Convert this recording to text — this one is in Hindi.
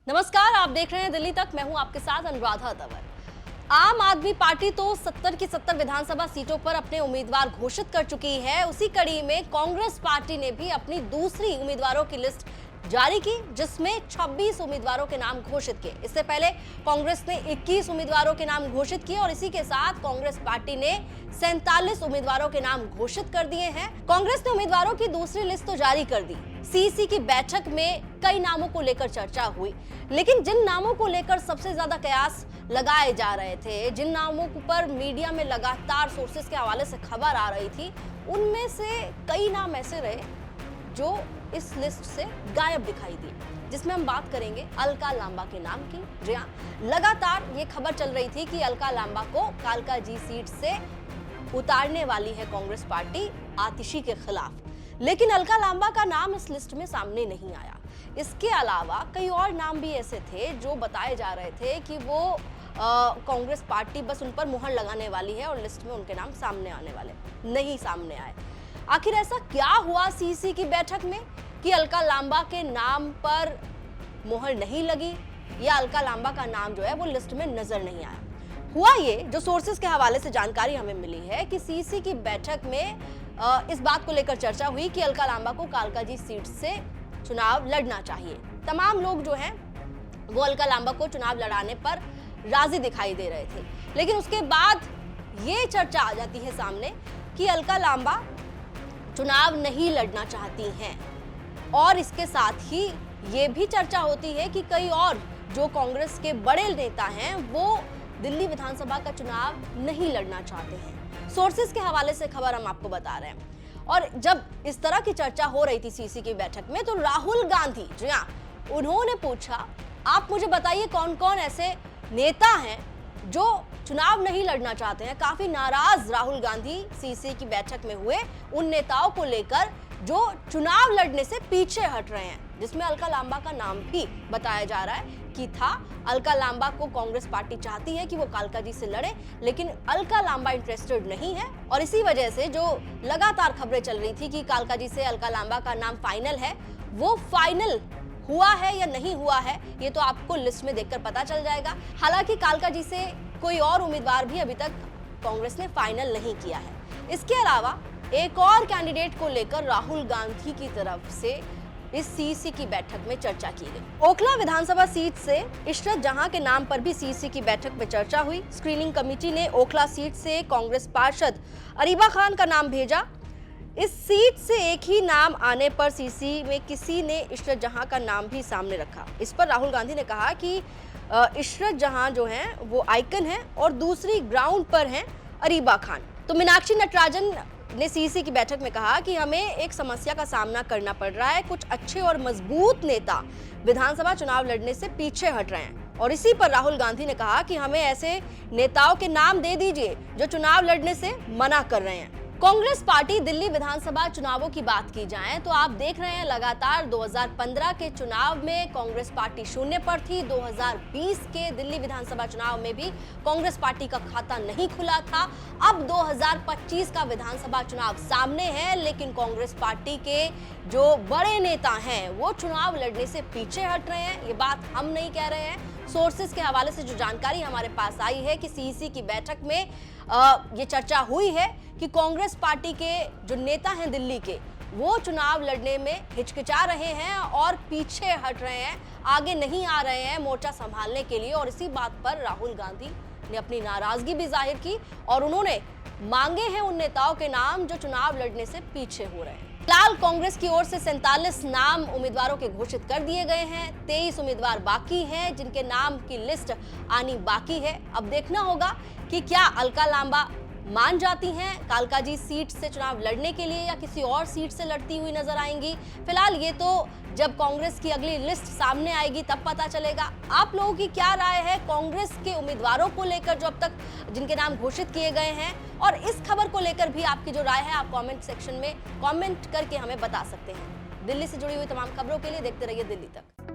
नमस्कार, आप देख रहे हैं दिल्ली तक। मैं हूं आपके साथ अनुराधा तंवर। आम आदमी पार्टी तो 70 की 70 विधानसभा सीटों पर अपने उम्मीदवार घोषित कर चुकी है। उसी कड़ी में कांग्रेस पार्टी ने भी अपनी दूसरी उम्मीदवारों की लिस्ट जारी की, जिसमें 26 उम्मीदवारों के नाम घोषित किए। इससे पहले कांग्रेस ने 21 उम्मीदवारों के नाम घोषित किए और इसी के साथ कांग्रेस पार्टी ने 47 उम्मीदवारों के नाम घोषित कर दिए हैं। कांग्रेस ने उम्मीदवारों की दूसरी लिस्ट तो जारी कर दी। सीईसी की बैठक में कई नामों को लेकर चर्चा हुई, लेकिन जिन नामों को लेकर सबसे ज्यादा कयास लगाए जा रहे थे, जिन नामों पर मीडिया में लगातार सोर्सेस के हवाले से खबर आ रही थी, उनमें से कई नाम ऐसे रहे जो इस लिस्ट से गायब दिखाई दिए, जिसमें हम बात करेंगे अलका लांबा के नाम की। जी हाँ, लगातार ये खबर चल रही थी कि अलका लांबा को कालकाजी सीट से उतारने वाली है कांग्रेस पार्टी आतिशी के खिलाफ, लेकिन अलका लांबा का नाम इस लिस्ट में सामने नहीं आया। इसके अलावा कई और नाम भी ऐसे थे जो बताए जा रहे थे कि वो कांग्रेस पार्टी बस उन पर मुहर लगाने वाली है और लिस्ट में उनके नाम सामने आने वाले नहीं सामने आए। आखिर ऐसा क्या हुआ सीईसी की बैठक में कि अलका लांबा के नाम पर मुहर नहीं लगी या अलका लांबा का नाम जो है वो लिस्ट में नजर नहीं आया? हुआ ये, जो सोर्सेस के हवाले से जानकारी हमें मिली है कि सीईसी की बैठक में इस बात को लेकर चर्चा हुई कि अलका लांबा को कालकाजी सीट से चुनाव लड़ना चाहिए। तमाम लोग जो हैं वो अलका लांबा को चुनाव लड़ाने पर राजी दिखाई दे रहे थे, लेकिन उसके बाद ये चर्चा आ जाती है सामने कि अलका लांबा चुनाव नहीं लड़ना चाहती हैं और इसके साथ ही ये भी चर्चा होती है कि कई और जो कांग्रेस के बड़े नेता हैं वो दिल्ली विधानसभा का चुनाव नहीं लड़ना चाहते हैं। सोर्सेस के हवाले से खबर हम आपको बता रहे हैं। और जब इस तरह की चर्चा हो रही थी सीईसी की बैठक में, तो राहुल गांधी, जी हाँ, उन्होंने पूछा, आप मुझे बताइए कौन कौन ऐसे नेता हैं जो चुनाव नहीं लड़ना चाहते हैं। काफी नाराज राहुल गांधी सीईसी की बैठक में हुए उन नेताओं को लेकर जो चुनाव लड़ने से पीछे हट रहे हैं, जिसमें अलका लांबा का नाम भी बताया जा रहा है कि था। अलका लांबा को कांग्रेस पार्टी चाहती है कि वो कालकाजी से लड़े, लेकिन अलका लांबा इंटरेस्टेड नहीं है और इसी वजह से जो लगातार खबरें चल रही थी कि कालकाजी से अलका लांबा का नाम फाइनल है, वो फाइनल हुआ है या नहीं हुआ है ये तो आपको लिस्ट में देखकर पता चल जाएगा। हालांकि कालकाजी से कोई और उम्मीदवार भी अभी तक कांग्रेस ने फाइनल नहीं किया है। इसके अलावा एक और कैंडिडेट को लेकर राहुल गांधी की तरफ से इस सीईसी की बैठक में चर्चा की गई। ओखला विधानसभा सीट से इशरत जहां के नाम पर भी सीईसी की बैठक में चर्चा हुई। स्क्रीनिंग कमेटी ने ओखला सीट से कांग्रेस पार्षद अरीबा खान का नाम भेजा। इस सीट से एक ही नाम आने पर सीईसी में किसी ने इशरत जहां का नाम भी सामने रखा। इस पर राहुल गांधी ने कहा कि इशरत जहां जो है वो आइकन है और दूसरी ग्राउंड पर है अरीबा खान। तो मीनाक्षी नटराजन ने सीईसी की बैठक में कहा कि हमें एक समस्या का सामना करना पड़ रहा है। कुछ अच्छे और मजबूत नेता विधानसभा चुनाव लड़ने से पीछे हट रहे हैं और इसी पर राहुल गांधी ने कहा कि हमें ऐसे नेताओं के नाम दे दीजिए जो चुनाव लड़ने से मना कर रहे हैं। कांग्रेस पार्टी दिल्ली विधानसभा चुनावों की बात की जाए तो आप देख रहे हैं लगातार 2015 के चुनाव में कांग्रेस पार्टी शून्य पर थी। 2020 के दिल्ली विधानसभा चुनाव में भी कांग्रेस पार्टी का खाता नहीं खुला था। अब 2025 का विधानसभा चुनाव सामने है, लेकिन कांग्रेस पार्टी के जो बड़े नेता हैं वो चुनाव लड़ने से पीछे हट रहे हैं। ये बात हम नहीं कह रहे हैं, सोर्सेस के हवाले से जो जानकारी हमारे पास आई है कि सीईसी की बैठक में ये चर्चा हुई है कि कांग्रेस पार्टी के जो नेता हैं दिल्ली के, वो चुनाव लड़ने में हिचकिचा रहे हैं और पीछे हट रहे हैं, आगे नहीं आ रहे हैं मोर्चा संभालने के लिए। और इसी बात पर राहुल गांधी ने अपनी नाराजगी भी जाहिर की और उन्होंने मांगे हैं उन नेताओं के नाम जो चुनाव लड़ने से पीछे हो रहे हैं। फिलहाल कांग्रेस की ओर से 47 नाम उम्मीदवारों के घोषित कर दिए गए हैं। 23 उम्मीदवार बाकी हैं जिनके नाम की लिस्ट आनी बाकी है। अब देखना होगा कि क्या अलका लांबा मान जाती हैं कालकाजी सीट से चुनाव लड़ने के लिए या किसी और सीट से लड़ती हुई नजर आएंगी। फिलहाल ये तो जब कांग्रेस की अगली लिस्ट सामने आएगी तब पता चलेगा। आप लोगों की क्या राय है कांग्रेस के उम्मीदवारों को लेकर जो अब तक जिनके नाम घोषित किए गए हैं, और इस खबर को लेकर भी आपकी जो राय है आप कमेंट सेक्शन में कमेंट करके हमें बता सकते हैं। दिल्ली से जुड़ी हुई तमाम खबरों के लिए देखते रहिए दिल्ली तक।